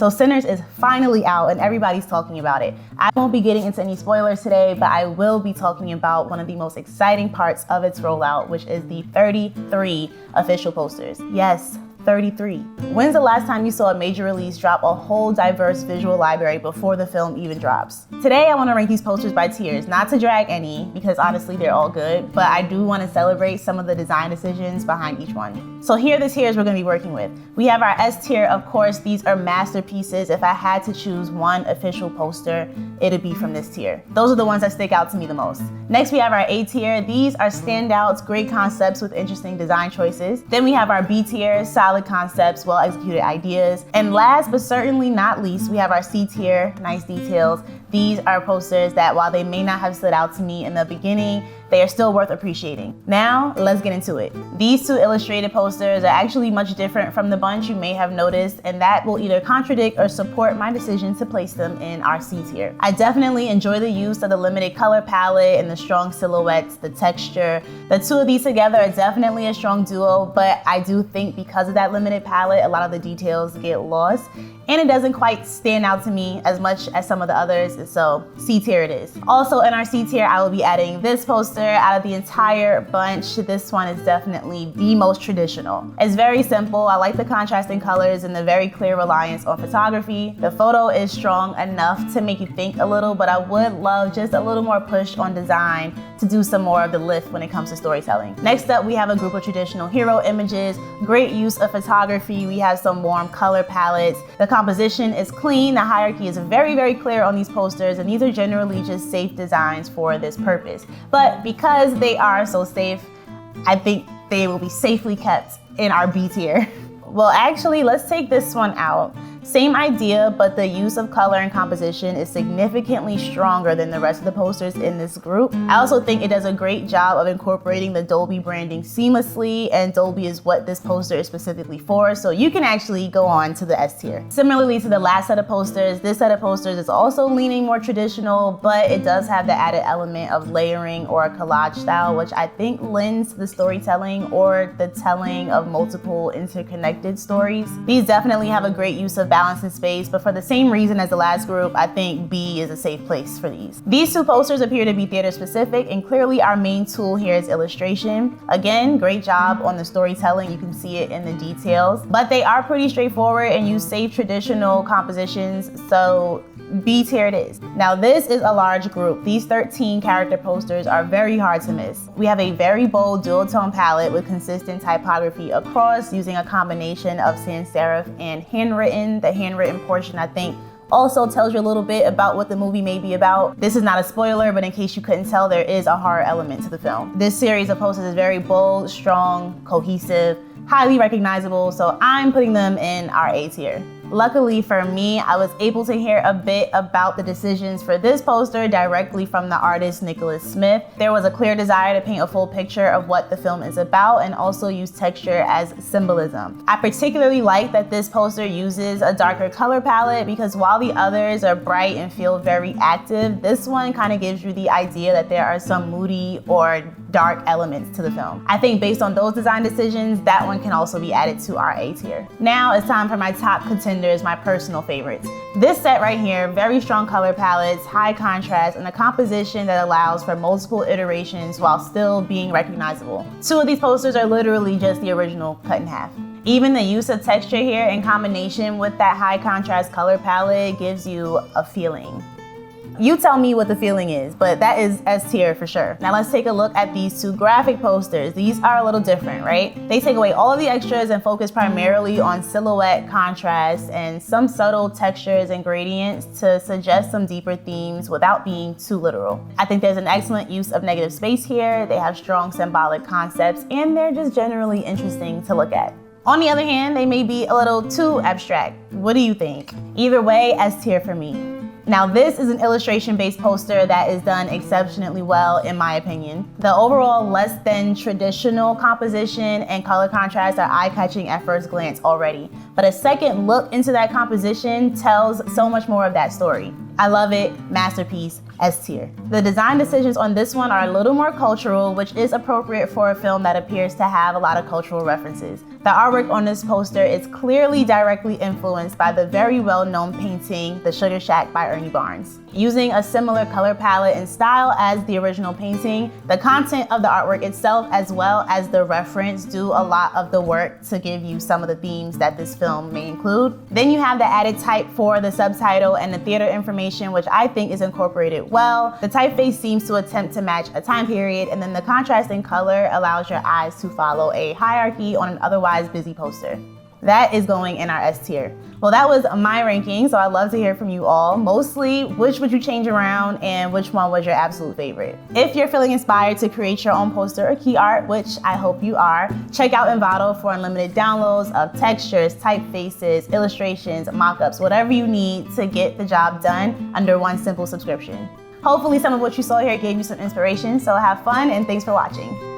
So Sinners is finally out and everybody's talking about it. I won't be getting into any spoilers today, but I will be talking about one of the most exciting parts of its rollout, which is the 33 official posters. Yes, 33. When's the last time you saw a major release drop a whole diverse visual library before the film even drops? Today I want to rank these posters by tiers, not to drag any, because honestly they're all good, but I do want to celebrate some of the design decisions behind each one. So here are the tiers we're going to be working with. We have our S tier. Of course, these are masterpieces. If I had to choose one official poster, it'd be from this tier. Those are the ones that stick out to me the most. Next, we have our A tier. These are standouts, great concepts with interesting design choices. Then we have our B tier, solid concepts, well executed ideas. And last but certainly not least, we have our C tier, nice details. These are posters that while they may not have stood out to me in the beginning, they are still worth appreciating. Now, let's get into it. These two illustrated posters are actually much different from the bunch you may have noticed, and that will either contradict or support my decision to place them in our C tier. I definitely enjoy the use of the limited color palette and the strong silhouettes, the texture. The two of these together are definitely a strong duo, but I do think because of that limited palette, a lot of the details get lost, and it doesn't quite stand out to me as much as some of the others, so C tier it is. Also in our C tier, I will be adding this poster. Out of the entire bunch, this one is definitely the most traditional. It's very simple. I like the contrasting colors and the very clear reliance on photography. The photo is strong enough to make you think a little, but I would love just a little more push on design to do some more of the lift when it comes to storytelling. Next up, we have a group of traditional hero images, great use of photography. We have some warm color palettes. The composition is clean. The hierarchy is very, very clear on these posters, and these are generally just safe designs for this purpose. But because they are so safe, I think they will be safely kept in our B tier. Well, actually, let's take this one out. Same idea, but the use of color and composition is significantly stronger than the rest of the posters in this group. I also think it does a great job of incorporating the Dolby branding seamlessly, and Dolby is what this poster is specifically for, so you can actually go on to the S tier. Similarly to the last set of posters, this set of posters is also leaning more traditional, but it does have the added element of layering or a collage style, which I think lends to the storytelling or the telling of multiple interconnected stories. These definitely have a great use of balance and space, but for the same reason as the last group, I think B is a safe place for these. These two posters appear to be theater specific, and clearly our main tool here is illustration. Again, great job on the storytelling, you can see it in the details, but they are pretty straightforward and use safe traditional compositions, so B tier it is. Now this is a large group. These 13 character posters are very hard to miss. We have a very bold dual tone palette with consistent typography across, using a combination of sans serif and handwritten. The handwritten portion, I think, also tells you a little bit about what the movie may be about. This is not a spoiler, but in case you couldn't tell, there is a horror element to the film. This series of posters is very bold, strong, cohesive, highly recognizable, so I'm putting them in our A tier. Luckily for me, I was able to hear a bit about the decisions for this poster directly from the artist Nicholas Smith. There was a clear desire to paint a full picture of what the film is about and also use texture as symbolism. I particularly like that this poster uses a darker color palette, because while the others are bright and feel very active, this one kind of gives you the idea that there are some moody or dark elements to the film. I think based on those design decisions, that one can also be added to our A tier. Now it's time for my top contenders, my personal favorites. This set right here, very strong color palettes, high contrast, and a composition that allows for multiple iterations while still being recognizable. Two of these posters are literally just the original cut in half. Even the use of texture here in combination with that high contrast color palette gives you a feeling. You tell me what the feeling is, but that is S tier for sure. Now let's take a look at these two graphic posters. These are a little different, right? They take away all of the extras and focus primarily on silhouette, contrast, and some subtle textures and gradients to suggest some deeper themes without being too literal. I think there's an excellent use of negative space here. They have strong symbolic concepts, and they're just generally interesting to look at. On the other hand, they may be a little too abstract. What do you think? Either way, S tier for me. Now this is an illustration-based poster that is done exceptionally well in my opinion. The overall less than traditional composition and color contrast are eye-catching at first glance already, but a second look into that composition tells so much more of that story. I love it, masterpiece, S tier. The design decisions on this one are a little more cultural, which is appropriate for a film that appears to have a lot of cultural references. The artwork on this poster is clearly directly influenced by the very well-known painting, The Sugar Shack by Ernie Barnes. Using a similar color palette and style as the original painting, the content of the artwork itself as well as the reference do a lot of the work to give you some of the themes that this film may include. Then you have the added type for the subtitle and the theater information, which I think is incorporated well. The typeface seems to attempt to match a time period, and then the contrasting color allows your eyes to follow a hierarchy on an otherwise busy poster. That is going in our S tier. Well, that was my ranking, so I'd love to hear from you all. Mostly, which would you change around and which one was your absolute favorite? If you're feeling inspired to create your own poster or key art, which I hope you are, check out Envato for unlimited downloads of textures, typefaces, illustrations, mockups, whatever you need to get the job done under one simple subscription. Hopefully some of what you saw here gave you some inspiration, so have fun and thanks for watching.